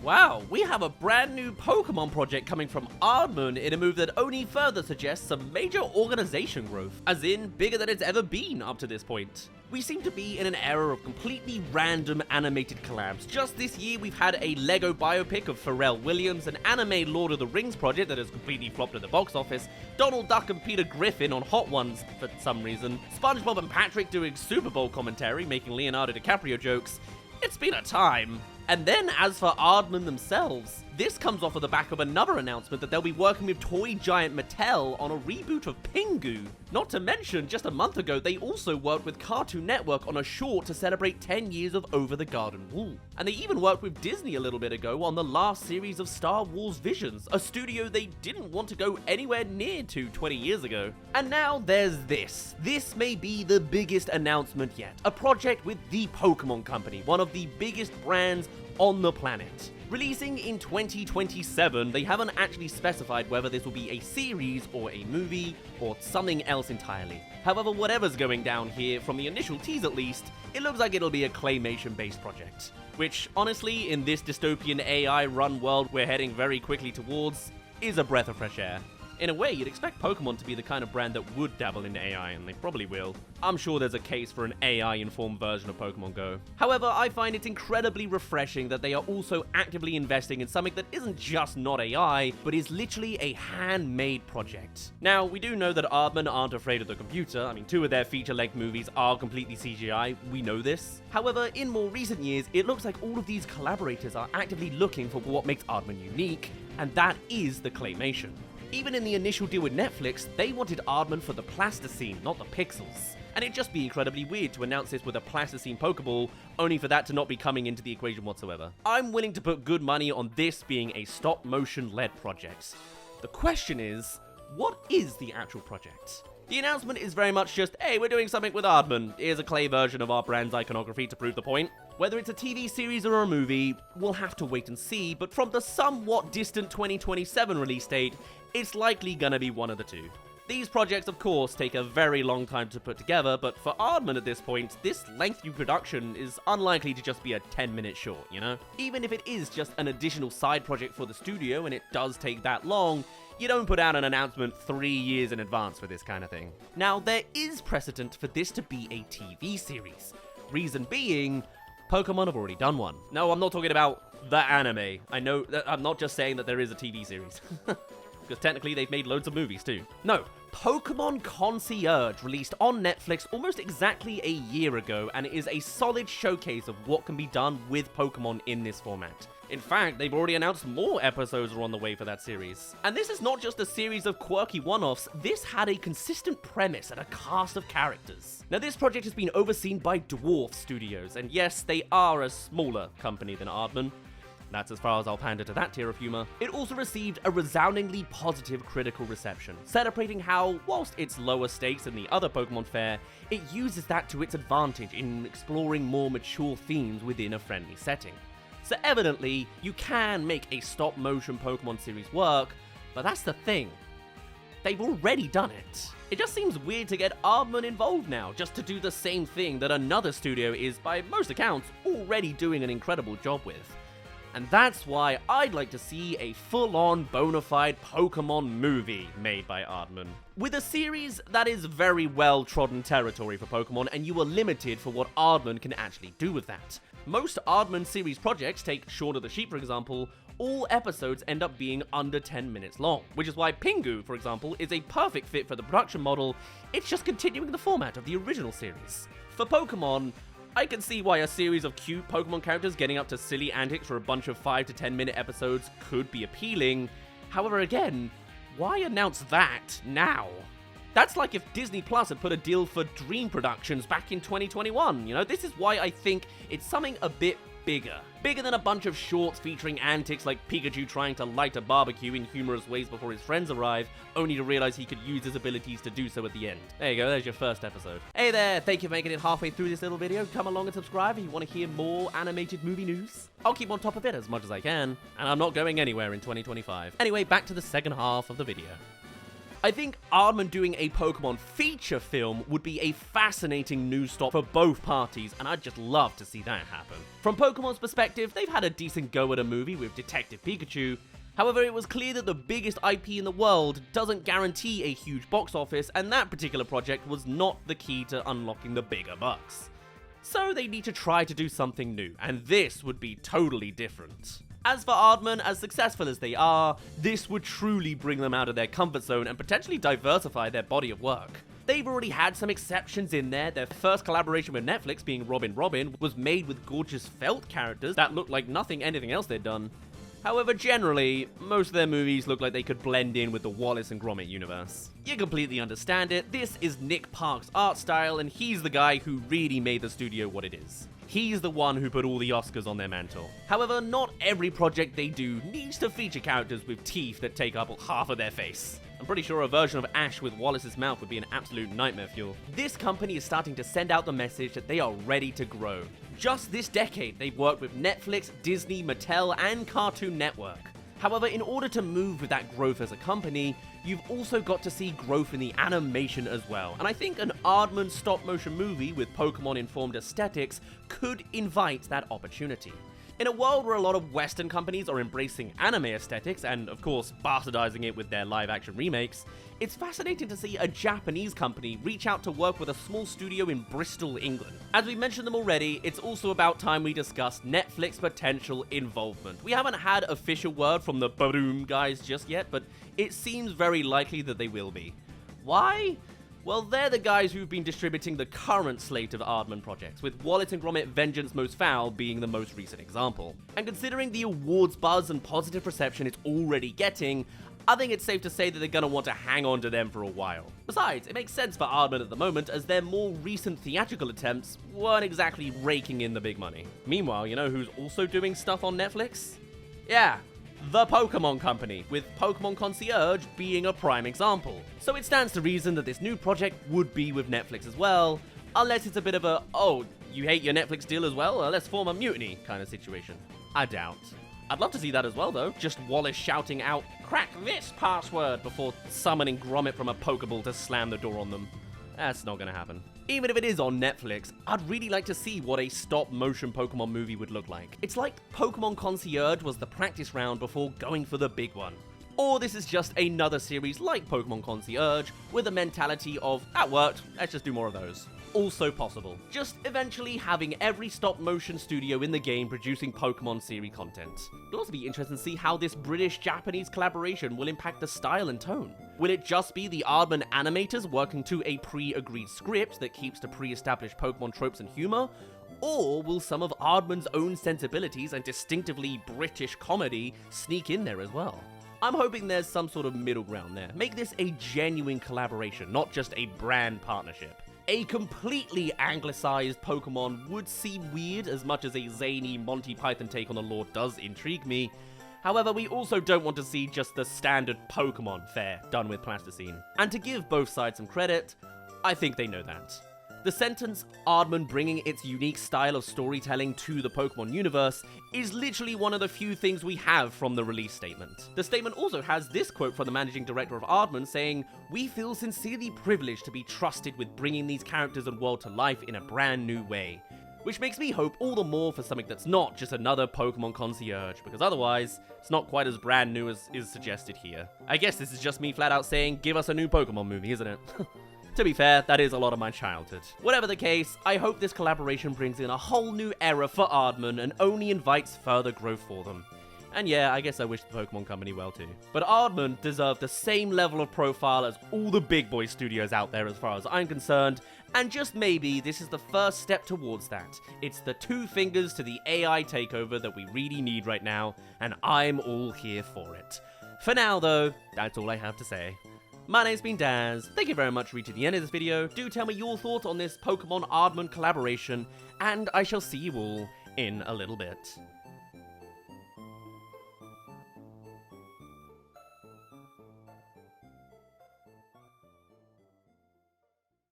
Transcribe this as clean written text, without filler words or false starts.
Wow, we have a brand new Pokemon project coming from Aardman in a move that only further suggests some major organization growth, as in bigger than it's ever been up to this point. We seem to be in an era of completely random animated collabs. Just this year we've had a Lego biopic of Pharrell Williams, an anime Lord of the Rings project that has completely flopped at the box office, Donald Duck and Peter Griffin on Hot Ones for some reason, SpongeBob and Patrick doing Super Bowl commentary, making Leonardo DiCaprio jokes. It's been a time. And then as for Aardman themselves, this comes off of the back of another announcement that they'll be working with toy giant Mattel on a reboot of Pingu. Not to mention, just a month ago, they also worked with Cartoon Network on a short to celebrate 10 years of Over the Garden Wall. And they even worked with Disney a little bit ago on the last series of Star Wars Visions, a studio they didn't want to go anywhere near to 20 years ago. And now there's this. This may be the biggest announcement yet. A project with the Pokemon Company, one of the biggest brands on the planet. Releasing in 2027, they haven't actually specified whether this will be a series or a movie or something else entirely. However, whatever's going down here, from the initial tease at least, it looks like it'll be a claymation-based project. Which, honestly, in this dystopian AI-run world we're heading very quickly towards, is a breath of fresh air. In a way, you'd expect Pokemon to be the kind of brand that would dabble in AI, and they probably will. I'm sure there's a case for an AI-informed version of Pokemon Go. However, I find it incredibly refreshing that they are also actively investing in something that isn't just not AI, but is literally a handmade project. Now, we do know that Aardman aren't afraid of the computer. I mean, 2 of their feature-length movies are completely CGI, we know this. However, in more recent years, it looks like all of these collaborators are actively looking for what makes Aardman unique, and that is the claymation. Even in the initial deal with Netflix, they wanted Aardman for the plasticine, not the pixels. And it'd just be incredibly weird to announce this with a plasticine Pokeball, only for that to not be coming into the equation whatsoever. I'm willing to put good money on this being a stop-motion-led project. The question is, what is the actual project? The announcement is very much just, hey, we're doing something with Aardman. Here's a clay version of our brand's iconography to prove the point. Whether it's a TV series or a movie, we'll have to wait and see, but from the somewhat distant 2027 release date, it's likely gonna be one of the two. These projects, of course, take a very long time to put together, but for Aardman at this point, this lengthy production is unlikely to just be a 10-minute short, you know? Even if it is just an additional side project for the studio and it does take that long, you don't put out an announcement 3 years in advance for this kind of thing. Now, there is precedent for this to be a TV series. Reason being, Pokemon have already done one. No, I'm not talking about the anime. I know, I'm not just saying that there is a TV series. Because technically they've made loads of movies too. No, Pokemon Concierge released on Netflix almost exactly a year ago, and it is a solid showcase of what can be done with Pokemon in this format. In fact, they've already announced more episodes are on the way for that series. And this is not just a series of quirky one-offs, this had a consistent premise and a cast of characters. Now, this project has been overseen by Dwarf Studios, and yes, they are a smaller company than Aardman. That's as far as I'll pander to that tier of humor. It also received a resoundingly positive critical reception, celebrating how, whilst it's lower stakes than the other Pokemon fare, it uses that to its advantage in exploring more mature themes within a friendly setting. So evidently, you can make a stop-motion Pokemon series work, but that's the thing. They've already done it. It just seems weird to get Aardman involved now, just to do the same thing that another studio is, by most accounts, already doing an incredible job with. And that's why I'd like to see a full-on, bona fide Pokemon movie made by Aardman. With a series that is very well-trodden territory for Pokemon, and you are limited for what Aardman can actually do with that. Most Aardman series projects, take Shaun of the Sheep for example, all episodes end up being under 10 minutes long, which is why Pingu, for example, is a perfect fit for the production model. It's just continuing the format of the original series. For Pokemon, I can see why a series of cute Pokemon characters getting up to silly antics for a bunch of 5 to 10 minute episodes could be appealing. However, again, why announce that now? That's like if Disney Plus had put a deal for Dream Productions back in 2021, you know? This is why I think it's something a bit bigger. Bigger than a bunch of shorts featuring antics like Pikachu trying to light a barbecue in humorous ways before his friends arrive, only to realize he could use his abilities to do so at the end. There you go, there's your first episode. Hey there, thank you for making it halfway through this little video. Come along and subscribe if you want to hear more animated movie news. I'll keep on top of it as much as I can, and I'm not going anywhere in 2025. Anyway, back to the second half of the video. I think Aardman doing a Pokemon feature film would be a fascinating news stop for both parties, and I'd just love to see that happen. From Pokemon's perspective, they've had a decent go at a movie with Detective Pikachu. However, it was clear that the biggest IP in the world doesn't guarantee a huge box office, and that particular project was not the key to unlocking the bigger bucks. So they need to try to do something new, and this would be totally different. As for Aardman, as successful as they are, this would truly bring them out of their comfort zone and potentially diversify their body of work. They've already had some exceptions in there. Their first collaboration with Netflix, being Robin, was made with gorgeous felt characters that looked like anything else they'd done. However, generally, most of their movies look like they could blend in with the Wallace and Gromit universe. You completely understand it. This is Nick Park's art style, and he's the guy who really made the studio what it is. He's the one who put all the Oscars on their mantle. However, not every project they do needs to feature characters with teeth that take up half of their face. I'm pretty sure a version of Ash with Wallace's mouth would be an absolute nightmare fuel. This company is starting to send out the message that they are ready to grow. Just this decade, they've worked with Netflix, Disney, Mattel, and Cartoon Network. However, in order to move with that growth as a company, you've also got to see growth in the animation as well. And I think an Aardman stop-motion movie with Pokemon-informed aesthetics could invite that opportunity. In a world where a lot of Western companies are embracing anime aesthetics and, of course, bastardizing it with their live-action remakes, it's fascinating to see a Japanese company reach out to work with a small studio in Bristol, England. As we mentioned them already, it's also about time we discuss Netflix potential involvement. We haven't had official word from the Badoom guys just yet, but it seems very likely that they will be. Why? Well, they're the guys who've been distributing the current slate of Aardman projects, with Wallace and Gromit Vengeance Most Foul being the most recent example. And considering the awards buzz and positive reception it's already getting, I think it's safe to say that they're gonna want to hang on to them for a while. Besides, it makes sense for Aardman at the moment, as their more recent theatrical attempts weren't exactly raking in the big money. Meanwhile, you know who's also doing stuff on Netflix? Yeah, the Pokemon Company, with Pokemon Concierge being a prime example. So it stands to reason that this new project would be with Netflix as well, unless it's a bit of a, oh, you hate your Netflix deal as well? Let's form a mutiny kind of situation. I doubt. I'd love to see that as well, though. Just Wallace shouting out, "Crack this password," before summoning Gromit from a Pokeball to slam the door on them. That's not gonna happen. Even if it is on Netflix, I'd really like to see what a stop-motion Pokemon movie would look like. It's like Pokemon Concierge was the practice round before going for the big one. Or this is just another series like Pokemon Concierge, with a mentality of, that worked, let's just do more of those. Also possible. Just eventually having every stop-motion studio in the game producing Pokemon series content. It'll also be interesting to see how this British-Japanese collaboration will impact the style and tone. Will it just be the Aardman animators working to a pre-agreed script that keeps to pre-established Pokemon tropes and humor? Or will some of Aardman's own sensibilities and distinctively British comedy sneak in there as well? I'm hoping there's some sort of middle ground there. Make this a genuine collaboration, not just a brand partnership. A completely anglicized Pokemon would seem weird, as much as a zany Monty Python take on the lore does intrigue me. However, we also don't want to see just the standard Pokemon fare done with plasticine. And to give both sides some credit, I think they know that. The sentence, Aardman bringing its unique style of storytelling to the Pokemon universe, is literally one of the few things we have from the release statement. The statement also has this quote from the managing director of Aardman saying, "We feel sincerely privileged to be trusted with bringing these characters and world to life in a brand new way." Which makes me hope all the more for something that's not just another Pokemon Concierge, because otherwise, it's not quite as brand new as is suggested here. I guess this is just me flat out saying, give us a new Pokemon movie, isn't it? To be fair, that is a lot of my childhood. Whatever the case, I hope this collaboration brings in a whole new era for Aardman and only invites further growth for them. And yeah, I guess I wish the Pokemon Company well too. But Aardman deserve the same level of profile as all the big boy studios out there as far as I'm concerned, and just maybe this is the first step towards that. It's the two fingers to the AI takeover that we really need right now, and I'm all here for it. For now though, that's all I have to say. My name's been Daz, thank you very much for reaching the end of this video. Do tell me your thoughts on this Pokemon Aardman collaboration, and I shall see you all in a little bit.